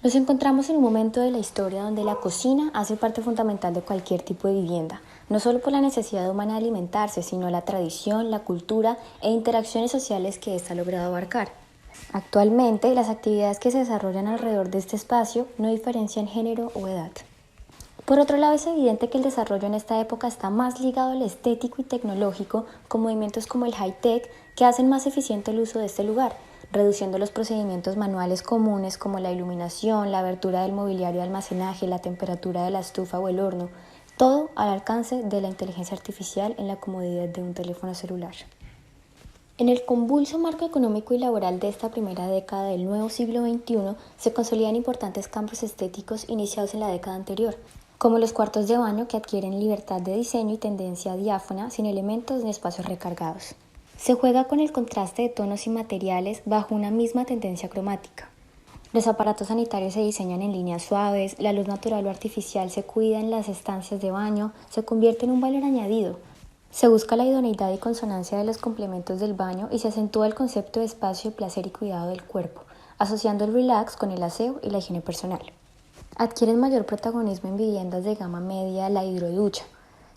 Nos encontramos en un momento de la historia donde la cocina hace parte fundamental de cualquier tipo de vivienda, no solo por la necesidad humana de alimentarse, sino la tradición, la cultura e interacciones sociales que ésta ha logrado abarcar. Actualmente, las actividades que se desarrollan alrededor de este espacio no diferencian género o edad. Por otro lado, es evidente que el desarrollo en esta época está más ligado al estético y tecnológico, con movimientos como el high-tech que hacen más eficiente el uso de este lugar, reduciendo los procedimientos manuales comunes como la iluminación, la abertura del mobiliario de almacenaje, la temperatura de la estufa o el horno, todo al alcance de la inteligencia artificial en la comodidad de un teléfono celular. En el convulso marco económico y laboral de esta primera década del nuevo siglo XXI se consolidan importantes cambios estéticos iniciados en la década anterior, como los cuartos de baño que adquieren libertad de diseño y tendencia diáfana sin elementos ni espacios recargados. Se juega con el contraste de tonos y materiales bajo una misma tendencia cromática. Los aparatos sanitarios se diseñan en líneas suaves, la luz natural o artificial se cuida en las estancias de baño, se convierte en un valor añadido. Se busca la idoneidad y consonancia de los complementos del baño y se acentúa el concepto de espacio, placer y cuidado del cuerpo, asociando el relax con el aseo y la higiene personal. Adquieren mayor protagonismo en viviendas de gama media la hidroducha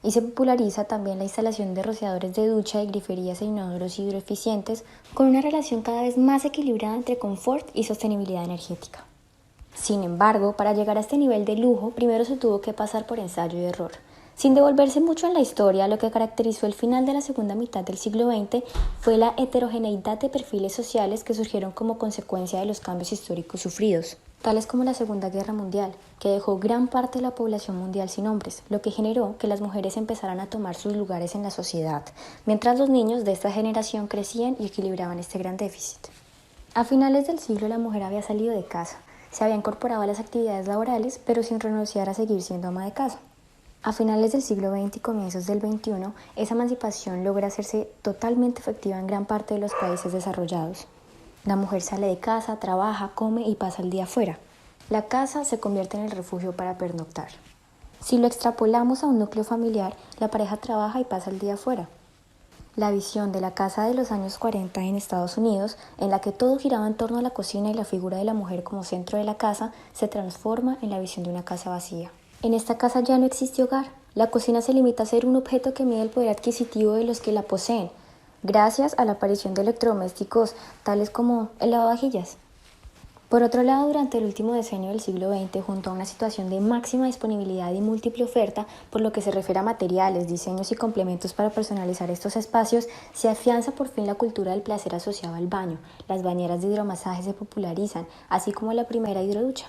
y se populariza también la instalación de rociadores de ducha y griferías e inodoros hidroeficientes con una relación cada vez más equilibrada entre confort y sostenibilidad energética. Sin embargo, para llegar a este nivel de lujo, primero se tuvo que pasar por ensayo y error. Sin devolverse mucho en la historia, lo que caracterizó el final de la segunda mitad del siglo XX fue la heterogeneidad de perfiles sociales que surgieron como consecuencia de los cambios históricos sufridos, tales como la Segunda Guerra Mundial, que dejó gran parte de la población mundial sin hombres, lo que generó que las mujeres empezaran a tomar sus lugares en la sociedad, mientras los niños de esta generación crecían y equilibraban este gran déficit. A finales del siglo la mujer había salido de casa, se había incorporado a las actividades laborales, pero sin renunciar a seguir siendo ama de casa. A finales del siglo XX y comienzos del XXI, esa emancipación logra hacerse totalmente efectiva en gran parte de los países desarrollados. La mujer sale de casa, trabaja, come y pasa el día afuera. La casa se convierte en el refugio para pernoctar. Si lo extrapolamos a un núcleo familiar, la pareja trabaja y pasa el día afuera. La visión de la casa de los años 40 en Estados Unidos, en la que todo giraba en torno a la cocina y la figura de la mujer como centro de la casa, se transforma en la visión de una casa vacía. En esta casa ya no existe hogar. La cocina se limita a ser un objeto que mide el poder adquisitivo de los que la poseen, gracias a la aparición de electrodomésticos tales como el lavavajillas. Por otro lado, durante el último decenio del siglo XX, junto a una situación de máxima disponibilidad y múltiple oferta, por lo que se refiere a materiales, diseños y complementos para personalizar estos espacios, se afianza por fin la cultura del placer asociado al baño. Las bañeras de hidromasaje se popularizan, así como la primera hidroducha.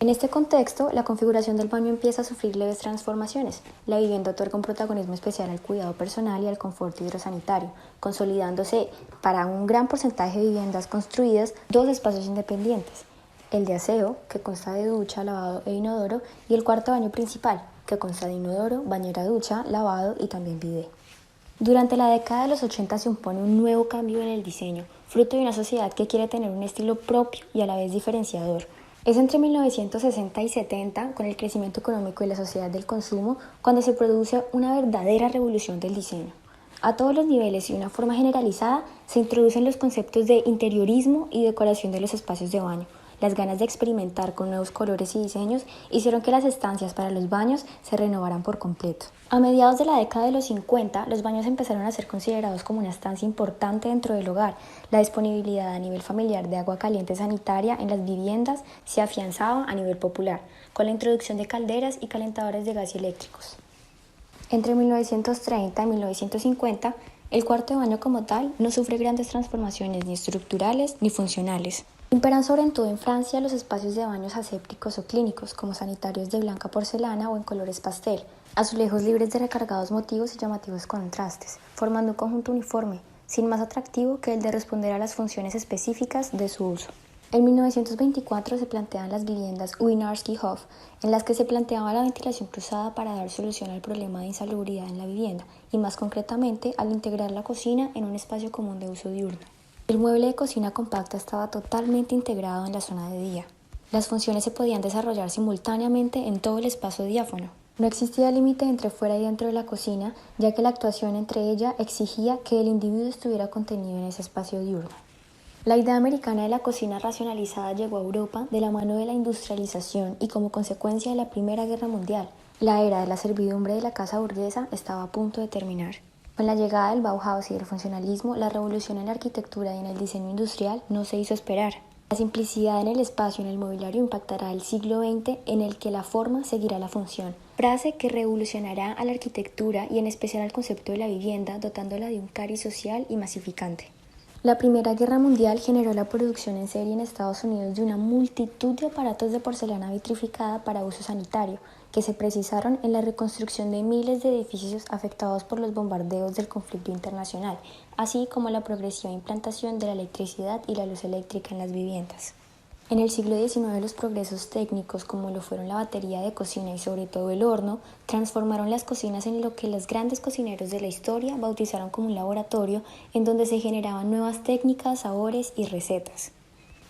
En este contexto, la configuración del baño empieza a sufrir leves transformaciones. La vivienda otorga un protagonismo especial al cuidado personal y al confort hidrosanitario, consolidándose para un gran porcentaje de viviendas construidas dos espacios independientes: el de aseo, que consta de ducha, lavado e inodoro, y el cuarto baño principal, que consta de inodoro, bañera ducha, lavado y también bidé. Durante la década de los 80 se impone un nuevo cambio en el diseño, fruto de una sociedad que quiere tener un estilo propio y a la vez diferenciador. Es entre 1960 y 70, con el crecimiento económico y la sociedad del consumo, cuando se produce una verdadera revolución del diseño. A todos los niveles y de una forma generalizada se introducen los conceptos de interiorismo y decoración de los espacios de baño. Las ganas de experimentar con nuevos colores y diseños hicieron que las estancias para los baños se renovaran por completo. A mediados de la década de los 50, los baños empezaron a ser considerados como una estancia importante dentro del hogar. La disponibilidad a nivel familiar de agua caliente sanitaria en las viviendas se afianzaba a nivel popular, con la introducción de calderas y calentadores de gas y eléctricos. Entre 1930 y 1950, el cuarto de baño como tal no sufre grandes transformaciones ni estructurales ni funcionales. Imperan sobre todo en Francia los espacios de baños asépticos o clínicos, como sanitarios de blanca porcelana o en colores pastel, azulejos libres de recargados motivos y llamativos contrastes, formando un conjunto uniforme, sin más atractivo que el de responder a las funciones específicas de su uso. En 1924 se plantean las viviendas Wieniawski-Hof, en las que se planteaba la ventilación cruzada para dar solución al problema de insalubridad en la vivienda, y más concretamente al integrar la cocina en un espacio común de uso diurno. El mueble de cocina compacta estaba totalmente integrado en la zona de día. Las funciones se podían desarrollar simultáneamente en todo el espacio diáfano. No existía límite entre fuera y dentro de la cocina, ya que la actuación entre ella exigía que el individuo estuviera contenido en ese espacio diurno. La idea americana de la cocina racionalizada llegó a Europa de la mano de la industrialización y como consecuencia de la Primera Guerra Mundial. La era de la servidumbre de la casa burguesa estaba a punto de terminar. Con la llegada del Bauhaus y del funcionalismo, la revolución en la arquitectura y en el diseño industrial no se hizo esperar. La simplicidad en el espacio y en el mobiliario impactará el siglo XX, en el que la forma seguirá la función. Frase que revolucionará a la arquitectura y en especial al concepto de la vivienda, dotándola de un cariz social y masificante. La Primera Guerra Mundial generó la producción en serie en Estados Unidos de una multitud de aparatos de porcelana vitrificada para uso sanitario, que se precisaron en la reconstrucción de miles de edificios afectados por los bombardeos del conflicto internacional, así como la progresiva implantación de la electricidad y la luz eléctrica en las viviendas. En el siglo XIX los progresos técnicos, como lo fueron la batería de cocina y sobre todo el horno, transformaron las cocinas en lo que los grandes cocineros de la historia bautizaron como un laboratorio en donde se generaban nuevas técnicas, sabores y recetas.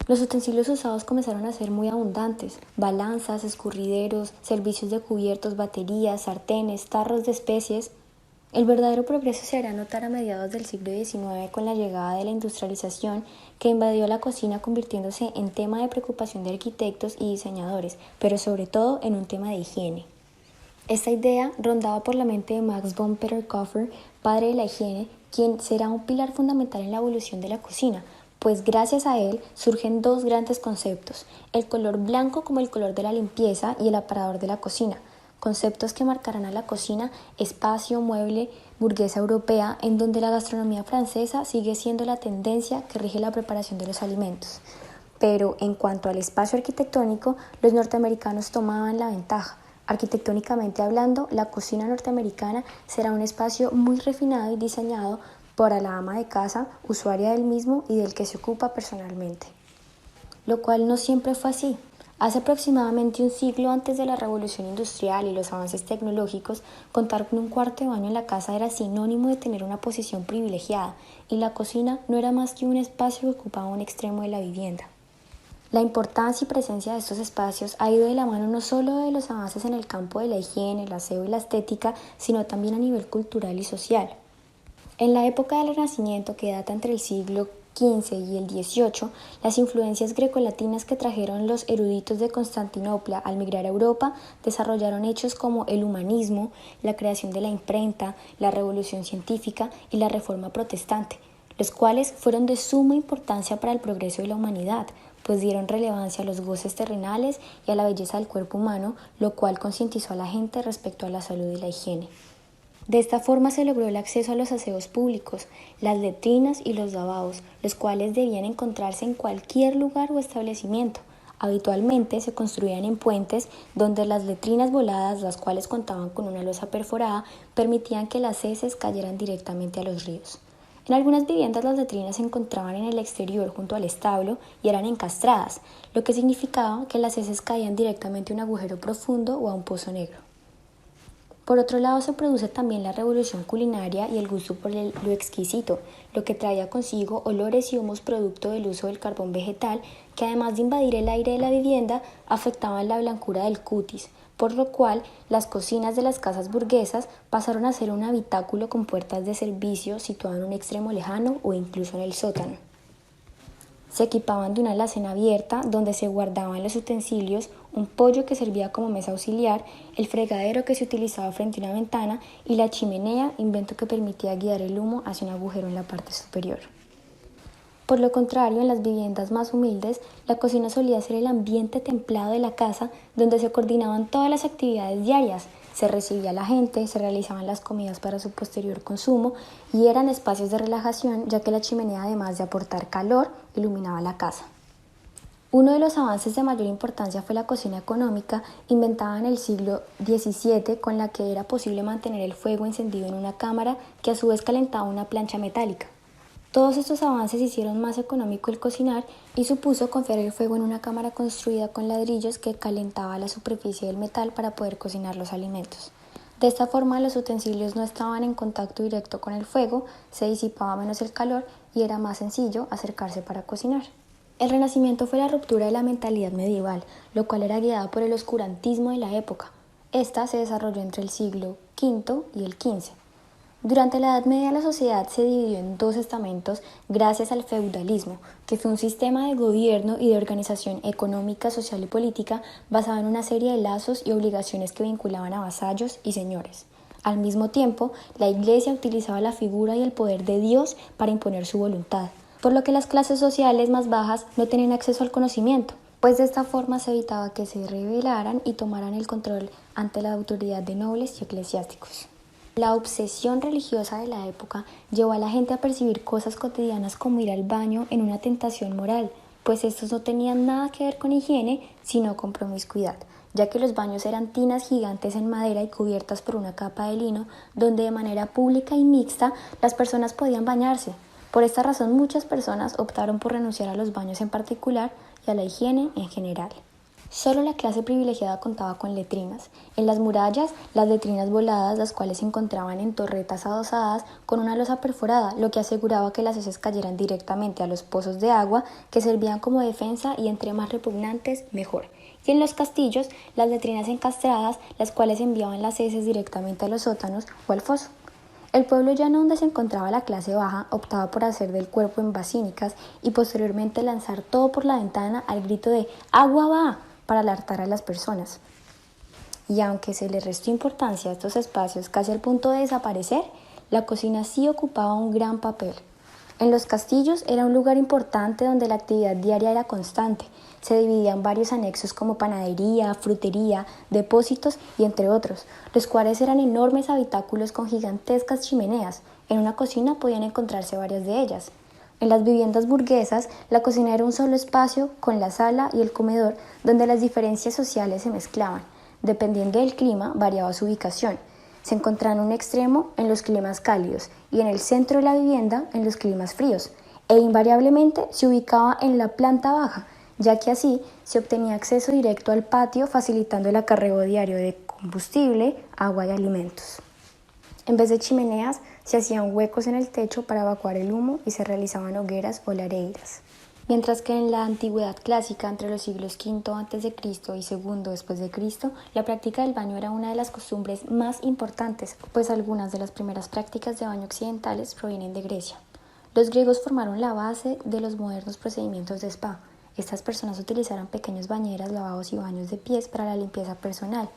Los utensilios usados comenzaron a ser muy abundantes: balanzas, escurrideros, servicios de cubiertos, baterías, sartenes, tarros de especies. El verdadero progreso se hará notar a mediados del siglo XIX con la llegada de la industrialización que invadió la cocina, convirtiéndose en tema de preocupación de arquitectos y diseñadores, pero sobre todo en un tema de higiene. Esta idea rondaba por la mente de Max von Petterkoffer, padre de la higiene, quien será un pilar fundamental en la evolución de la cocina, pues gracias a él surgen dos grandes conceptos: el color blanco como el color de la limpieza y el aparador de la cocina, conceptos que marcarán a la cocina espacio, mueble, burguesa europea, en donde la gastronomía francesa sigue siendo la tendencia que rige la preparación de los alimentos. Pero en cuanto al espacio arquitectónico, los norteamericanos tomaban la ventaja. Arquitectónicamente hablando, la cocina norteamericana será un espacio muy refinado y diseñado para la ama de casa, usuaria del mismo y del que se ocupa personalmente. Lo cual no siempre fue así. Hace aproximadamente un siglo antes de la revolución industrial y los avances tecnológicos, contar con un cuarto de baño en la casa era sinónimo de tener una posición privilegiada, y la cocina no era más que un espacio que ocupaba un extremo de la vivienda. La importancia y presencia de estos espacios ha ido de la mano no solo de los avances en el campo de la higiene, el aseo y la estética, sino también a nivel cultural y social. En la época del Renacimiento, que data entre el siglo XV y el XVIII, las influencias grecolatinas que trajeron los eruditos de Constantinopla al migrar a Europa desarrollaron hechos como el humanismo, la creación de la imprenta, la revolución científica y la reforma protestante, los cuales fueron de suma importancia para el progreso de la humanidad, pues dieron relevancia a los goces terrenales y a la belleza del cuerpo humano, lo cual concientizó a la gente respecto a la salud y la higiene. De esta forma se logró el acceso a los aseos públicos, las letrinas y los lavados, los cuales debían encontrarse en cualquier lugar o establecimiento. Habitualmente se construían en puentes donde las letrinas voladas, las cuales contaban con una losa perforada, permitían que las heces cayeran directamente a los ríos. En algunas viviendas las letrinas se encontraban en el exterior junto al establo y eran encastradas, lo que significaba que las heces caían directamente a un agujero profundo o a un pozo negro. Por otro lado, se produce también la revolución culinaria y el gusto por lo exquisito, lo que traía consigo olores y humos producto del uso del carbón vegetal, que además de invadir el aire de la vivienda, afectaban la blancura del cutis, por lo cual las cocinas de las casas burguesas pasaron a ser un habitáculo con puertas de servicio situado en un extremo lejano o incluso en el sótano. Se equipaban de una alacena abierta donde se guardaban los utensilios, un pollo que servía como mesa auxiliar, el fregadero que se utilizaba frente a una ventana y la chimenea, invento que permitía guiar el humo hacia un agujero en la parte superior. Por lo contrario, en las viviendas más humildes, la cocina solía ser el ambiente templado de la casa donde se coordinaban todas las actividades diarias. Se recibía a la gente, se realizaban las comidas para su posterior consumo y eran espacios de relajación, ya que la chimenea, además de aportar calor, iluminaba la casa. Uno de los avances de mayor importancia fue la cocina económica, inventada en el siglo XVII, con la que era posible mantener el fuego encendido en una cámara que a su vez calentaba una plancha metálica. Todos estos avances hicieron más económico el cocinar y supuso confiar el fuego en una cámara construida con ladrillos que calentaba la superficie del metal para poder cocinar los alimentos. De esta forma, los utensilios no estaban en contacto directo con el fuego, se disipaba menos el calor y era más sencillo acercarse para cocinar. El Renacimiento fue la ruptura de la mentalidad medieval, lo cual era guiado por el oscurantismo de la época. Esta se desarrolló entre el siglo V y el XV. Durante la Edad Media la sociedad se dividió en dos estamentos gracias al feudalismo, que fue un sistema de gobierno y de organización económica, social y política basado en una serie de lazos y obligaciones que vinculaban a vasallos y señores. Al mismo tiempo, la Iglesia utilizaba la figura y el poder de Dios para imponer su voluntad, por lo que las clases sociales más bajas no tenían acceso al conocimiento, pues de esta forma se evitaba que se rebelaran y tomaran el control ante la autoridad de nobles y eclesiásticos. La obsesión religiosa de la época llevó a la gente a percibir cosas cotidianas como ir al baño en una tentación moral, pues estos no tenían nada que ver con higiene, sino con promiscuidad, ya que los baños eran tinas gigantes en madera y cubiertas por una capa de lino, donde de manera pública y mixta las personas podían bañarse. Por esta razón muchas personas optaron por renunciar a los baños en particular y a la higiene en general. Solo la clase privilegiada contaba con letrinas. En las murallas, las letrinas voladas, las cuales se encontraban en torretas adosadas con una losa perforada, lo que aseguraba que las heces cayeran directamente a los pozos de agua que servían como defensa y entre más repugnantes, mejor. Y en los castillos, las letrinas encastradas, las cuales enviaban las heces directamente a los sótanos o al foso. El pueblo llano donde se encontraba la clase baja optaba por hacer del cuerpo en basínicas y posteriormente lanzar todo por la ventana al grito de ¡agua va!, para alertar a las personas. Y aunque se le restó importancia a estos espacios casi al punto de desaparecer, la cocina sí ocupaba un gran papel. En los castillos era un lugar importante donde la actividad diaria era constante. Se dividían varios anexos como panadería, frutería, depósitos y entre otros, los cuales eran enormes habitáculos con gigantescas chimeneas. En una cocina podían encontrarse varias de ellas. En las viviendas burguesas, la cocina era un solo espacio con la sala y el comedor donde las diferencias sociales se mezclaban. Dependiendo del clima, variaba su ubicación. Se encontraba en un extremo en los climas cálidos y en el centro de la vivienda en los climas fríos, e invariablemente se ubicaba en la planta baja, ya que así se obtenía acceso directo al patio, facilitando el acarreo diario de combustible, agua y alimentos. En vez de chimeneas, se hacían huecos en el techo para evacuar el humo y se realizaban hogueras o lareiras. Mientras que en la antigüedad clásica, entre los siglos V a.C. y II después de Cristo, la práctica del baño era una de las costumbres más importantes, pues algunas de las primeras prácticas de baño occidentales provienen de Grecia. Los griegos formaron la base de los modernos procedimientos de spa. Estas personas utilizaron pequeñas bañeras, lavados y baños de pies para la limpieza personal.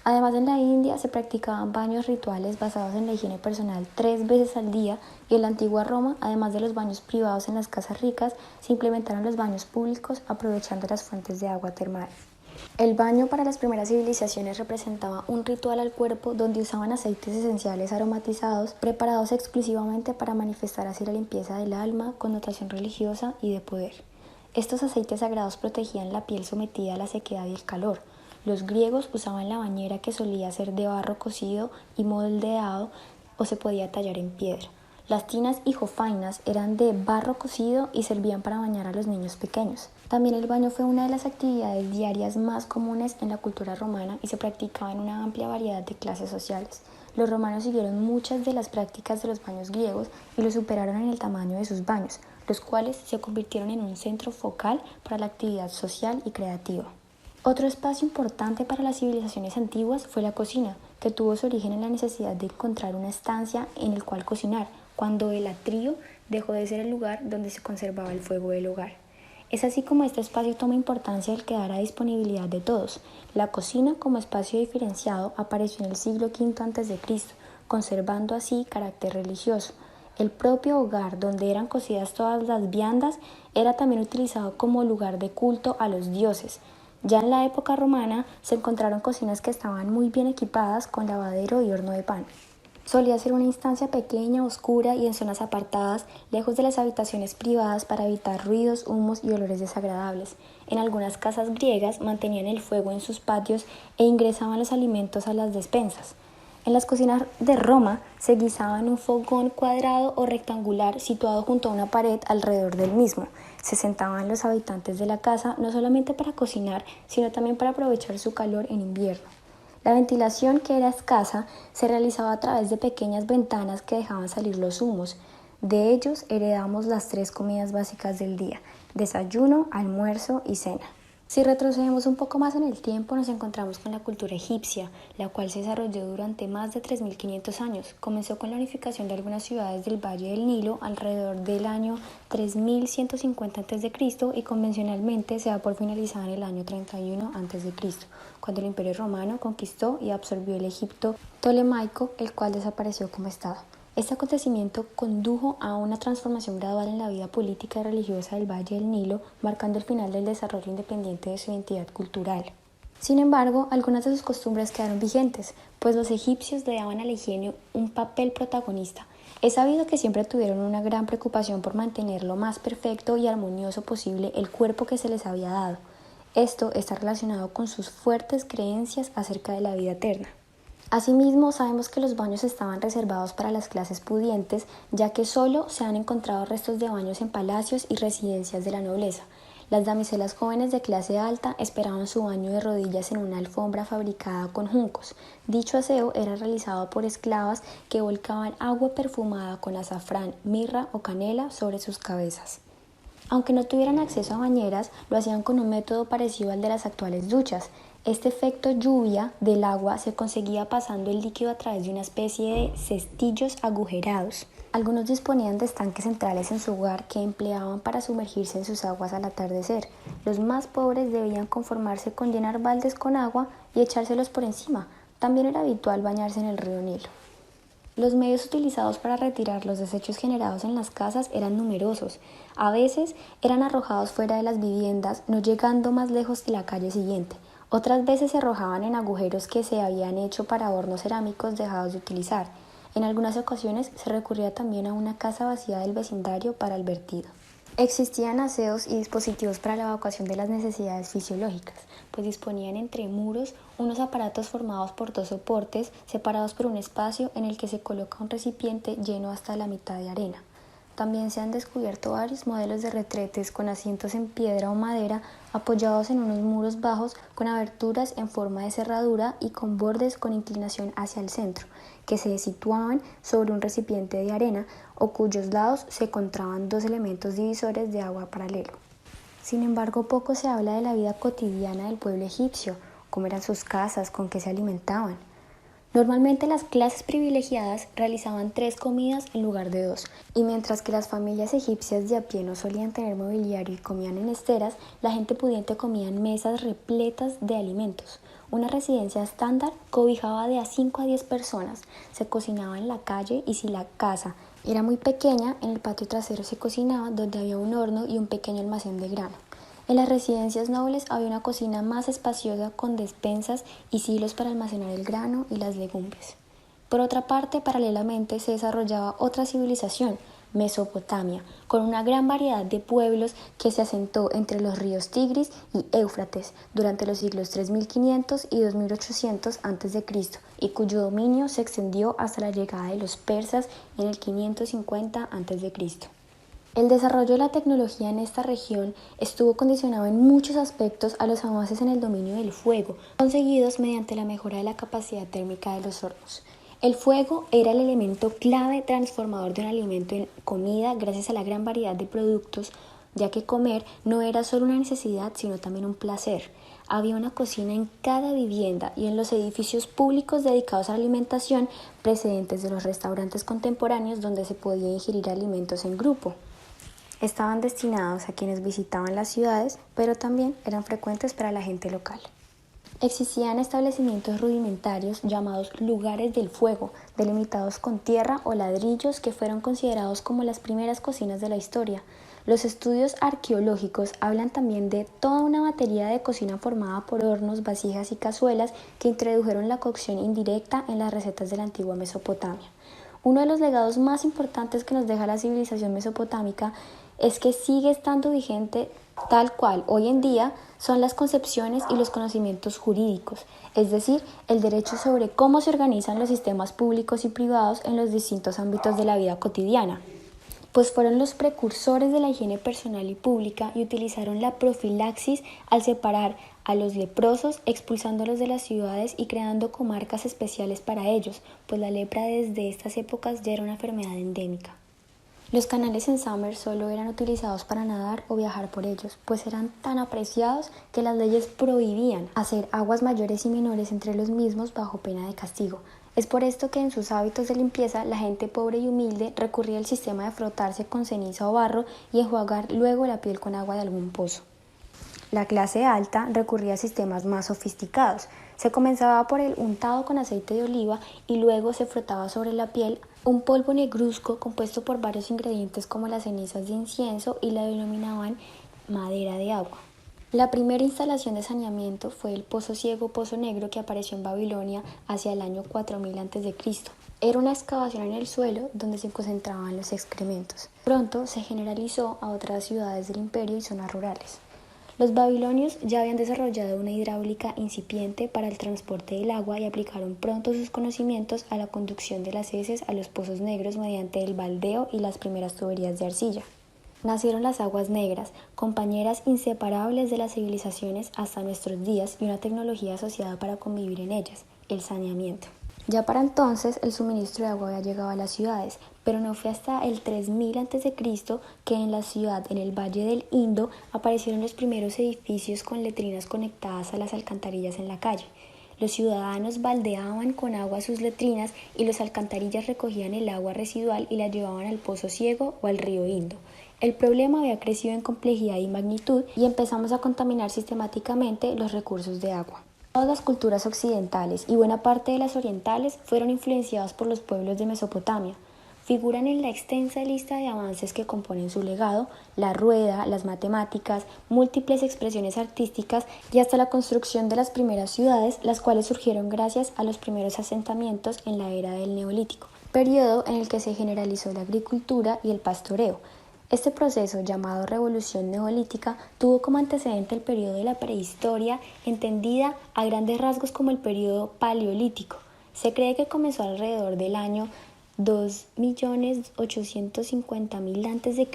Además, en la India se practicaban baños rituales basados en la higiene personal 3 veces al día, y en la antigua Roma, además de los baños privados en las casas ricas, se implementaron los baños públicos aprovechando las fuentes de agua termal. El baño para las primeras civilizaciones representaba un ritual al cuerpo donde usaban aceites esenciales aromatizados preparados exclusivamente para manifestar así la limpieza del alma, connotación religiosa y de poder. Estos aceites sagrados protegían la piel sometida a la sequedad y el calor. Los griegos usaban la bañera, que solía ser de barro cocido y moldeado o se podía tallar en piedra. Las tinas y jofainas eran de barro cocido y servían para bañar a los niños pequeños. También el baño fue una de las actividades diarias más comunes en la cultura romana y se practicaba en una amplia variedad de clases sociales. Los romanos siguieron muchas de las prácticas de los baños griegos y los superaron en el tamaño de sus baños, los cuales se convirtieron en un centro focal para la actividad social y creativa. Otro espacio importante para las civilizaciones antiguas fue la cocina, que tuvo su origen en la necesidad de encontrar una estancia en el cual cocinar, cuando el atrio dejó de ser el lugar donde se conservaba el fuego del hogar. Es así como este espacio toma importancia al quedar a disponibilidad de todos. La cocina, como espacio diferenciado, apareció en el siglo V a.C., conservando así carácter religioso. El propio hogar, donde eran cocidas todas las viandas, era también utilizado como lugar de culto a los dioses. Ya en la época romana se encontraron cocinas que estaban muy bien equipadas con lavadero y horno de pan. Solía ser una instancia pequeña, oscura y en zonas apartadas, lejos de las habitaciones privadas, para evitar ruidos, humos y olores desagradables. En algunas casas griegas mantenían el fuego en sus patios e ingresaban los alimentos a las despensas. En las cocinas de Roma se guisaba en un fogón cuadrado o rectangular situado junto a una pared alrededor del mismo. Se sentaban los habitantes de la casa no solamente para cocinar, sino también para aprovechar su calor en invierno. La ventilación, que era escasa, se realizaba a través de pequeñas ventanas que dejaban salir los humos. De ellos heredamos las 3 comidas básicas del día: desayuno, almuerzo y cena. Si retrocedemos un poco más en el tiempo, nos encontramos con la cultura egipcia, la cual se desarrolló durante más de 3.500 años. Comenzó con la unificación de algunas ciudades del Valle del Nilo alrededor del año 3150 a.C. y convencionalmente se da por finalizada en el año 31 a.C., cuando el Imperio Romano conquistó y absorbió el Egipto ptolemaico, el cual desapareció como estado. Este acontecimiento condujo a una transformación gradual en la vida política y religiosa del Valle del Nilo, marcando el final del desarrollo independiente de su identidad cultural. Sin embargo, algunas de sus costumbres quedaron vigentes, pues los egipcios le daban a la higiene un papel protagonista. Es sabido que siempre tuvieron una gran preocupación por mantener lo más perfecto y armonioso posible el cuerpo que se les había dado. Esto está relacionado con sus fuertes creencias acerca de la vida eterna. Asimismo, sabemos que los baños estaban reservados para las clases pudientes, ya que solo se han encontrado restos de baños en palacios y residencias de la nobleza. Las damiselas jóvenes de clase alta esperaban su baño de rodillas en una alfombra fabricada con juncos. Dicho aseo era realizado por esclavas que volcaban agua perfumada con azafrán, mirra o canela sobre sus cabezas. Aunque no tuvieran acceso a bañeras, lo hacían con un método parecido al de las actuales duchas. Este efecto lluvia del agua se conseguía pasando el líquido a través de una especie de cestillos agujerados. Algunos disponían de estanques centrales en su hogar que empleaban para sumergirse en sus aguas al atardecer. Los más pobres debían conformarse con llenar baldes con agua y echárselos por encima. También era habitual bañarse en el río Nilo. Los medios utilizados para retirar los desechos generados en las casas eran numerosos. A veces eran arrojados fuera de las viviendas, no llegando más lejos que la calle siguiente. Otras veces se arrojaban en agujeros que se habían hecho para hornos cerámicos dejados de utilizar. En algunas ocasiones se recurría también a una casa vacía del vecindario para el vertido. Existían aseos y dispositivos para la evacuación de las necesidades fisiológicas, pues disponían entre muros unos aparatos formados por dos soportes separados por un espacio en el que se coloca un recipiente lleno hasta la mitad de arena. También se han descubierto varios modelos de retretes con asientos en piedra o madera apoyados en unos muros bajos con aberturas en forma de cerradura y con bordes con inclinación hacia el centro, que se situaban sobre un recipiente de arena o cuyos lados se encontraban dos elementos divisores de agua paralelo. Sin embargo, poco se habla de la vida cotidiana del pueblo egipcio, cómo eran sus casas, con qué se alimentaban. Normalmente las clases privilegiadas realizaban 3 comidas en lugar de 2, y mientras que las familias egipcias de a pie no solían tener mobiliario y comían en esteras, la gente pudiente comía en mesas repletas de alimentos. Una residencia estándar cobijaba de a 5 a 10 personas, se cocinaba en la calle y si la casa era muy pequeña, en el patio trasero se cocinaba donde había un horno y un pequeño almacén de grano. En las residencias nobles había una cocina más espaciosa con despensas y silos para almacenar el grano y las legumbres. Por otra parte, paralelamente se desarrollaba otra civilización, Mesopotamia, con una gran variedad de pueblos que se asentó entre los ríos Tigris y Éufrates durante los siglos 3500 y 2800 a.C. y cuyo dominio se extendió hasta la llegada de los persas en el 550 a.C. El desarrollo de la tecnología en esta región estuvo condicionado en muchos aspectos a los avances en el dominio del fuego, conseguidos mediante la mejora de la capacidad térmica de los hornos. El fuego era el elemento clave transformador de un alimento en comida gracias a la gran variedad de productos, ya que comer no era solo una necesidad, sino también un placer. Había una cocina en cada vivienda y en los edificios públicos dedicados a la alimentación, precedentes de los restaurantes contemporáneos donde se podía ingerir alimentos en grupo. Estaban destinados a quienes visitaban las ciudades, pero también eran frecuentes para la gente local. Existían establecimientos rudimentarios llamados lugares del fuego, delimitados con tierra o ladrillos que fueron considerados como las primeras cocinas de la historia. Los estudios arqueológicos hablan también de toda una batería de cocina formada por hornos, vasijas y cazuelas que introdujeron la cocción indirecta en las recetas de la antigua Mesopotamia. Uno de los legados más importantes que nos deja la civilización mesopotámica es que sigue estando vigente tal cual hoy en día son las concepciones y los conocimientos jurídicos, es decir, el derecho sobre cómo se organizan los sistemas públicos y privados en los distintos ámbitos de la vida cotidiana, pues fueron los precursores de la higiene personal y pública y utilizaron la profilaxis al separar a los leprosos, expulsándolos de las ciudades y creando comarcas especiales para ellos, pues la lepra desde estas épocas ya era una enfermedad endémica. Los canales en Summer solo eran utilizados para nadar o viajar por ellos, pues eran tan apreciados que las leyes prohibían hacer aguas mayores y menores entre los mismos bajo pena de castigo. Es por esto que en sus hábitos de limpieza la gente pobre y humilde recurría al sistema de frotarse con ceniza o barro y enjuagar luego la piel con agua de algún pozo. La clase alta recurría a sistemas más sofisticados. Se comenzaba por el untado con aceite de oliva y luego se frotaba sobre la piel un polvo negruzco compuesto por varios ingredientes como las cenizas de incienso y la denominaban madera de agua. La primera instalación de saneamiento fue el Pozo Ciego Pozo Negro que apareció en Babilonia hacia el año 4000 a.C. Era una excavación en el suelo donde se concentraban los excrementos. Pronto se generalizó a otras ciudades del imperio y zonas rurales. Los babilonios ya habían desarrollado una hidráulica incipiente para el transporte del agua y aplicaron pronto sus conocimientos a la conducción de las heces a los pozos negros mediante el baldeo y las primeras tuberías de arcilla. Nacieron las aguas negras, compañeras inseparables de las civilizaciones hasta nuestros días y una tecnología asociada para convivir en ellas, el saneamiento. Ya para entonces el suministro de agua había llegado a las ciudades, pero no fue hasta el 3000 a.C. que en la ciudad, en el Valle del Indo, aparecieron los primeros edificios con letrinas conectadas a las alcantarillas en la calle. Los ciudadanos baldeaban con agua sus letrinas y los alcantarillas recogían el agua residual y la llevaban al Pozo Ciego o al río Indo. El problema había crecido en complejidad y magnitud y empezamos a contaminar sistemáticamente los recursos de agua. Todas las culturas occidentales y buena parte de las orientales fueron influenciadas por los pueblos de Mesopotamia. Figuran en la extensa lista de avances que componen su legado, la rueda, las matemáticas, múltiples expresiones artísticas y hasta la construcción de las primeras ciudades, las cuales surgieron gracias a los primeros asentamientos en la era del Neolítico, periodo en el que se generalizó la agricultura y el pastoreo. Este proceso, llamado Revolución Neolítica, tuvo como antecedente el periodo de la prehistoria, entendida a grandes rasgos como el periodo Paleolítico. Se cree que comenzó alrededor del año 2.850.000 a.C.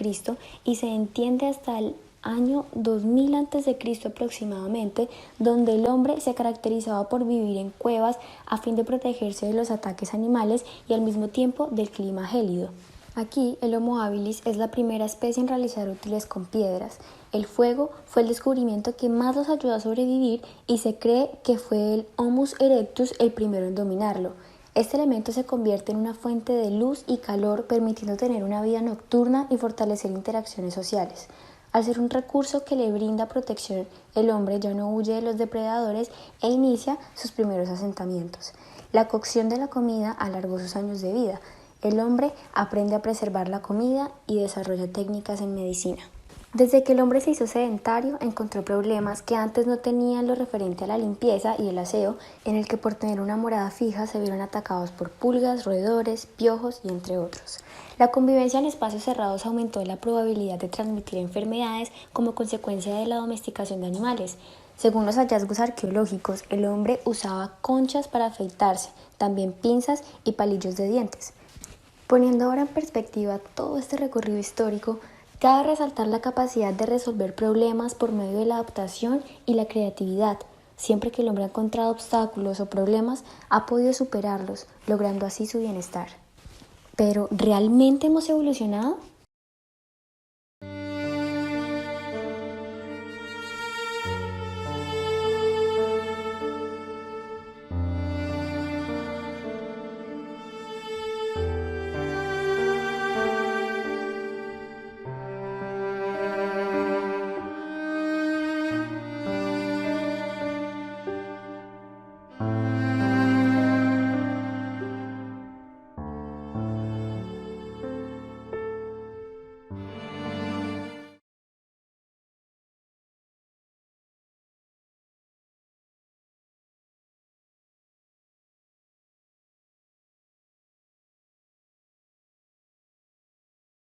y se entiende hasta el año 2000 a.C. aproximadamente, donde el hombre se caracterizaba por vivir en cuevas a fin de protegerse de los ataques animales y al mismo tiempo del clima gélido. Aquí, el Homo habilis es la primera especie en realizar útiles con piedras. El fuego fue el descubrimiento que más los ayudó a sobrevivir y se cree que fue el Homo erectus el primero en dominarlo. Este elemento se convierte en una fuente de luz y calor, permitiendo tener una vida nocturna y fortalecer interacciones sociales. Al ser un recurso que le brinda protección, el hombre ya no huye de los depredadores e inicia sus primeros asentamientos. La cocción de la comida alargó sus años de vida. El hombre aprende a preservar la comida y desarrolla técnicas en medicina. Desde que el hombre se hizo sedentario, encontró problemas que antes no tenían lo referente a la limpieza y el aseo, en el que por tener una morada fija se vieron atacados por pulgas, roedores, piojos y entre otros. La convivencia en espacios cerrados aumentó la probabilidad de transmitir enfermedades como consecuencia de la domesticación de animales. Según los hallazgos arqueológicos, el hombre usaba conchas para afeitarse, también pinzas y palillos de dientes. Poniendo ahora en perspectiva todo este recorrido histórico, cabe resaltar la capacidad de resolver problemas por medio de la adaptación y la creatividad. Siempre que el hombre ha encontrado obstáculos o problemas, ha podido superarlos, logrando así su bienestar. Pero, ¿realmente hemos evolucionado?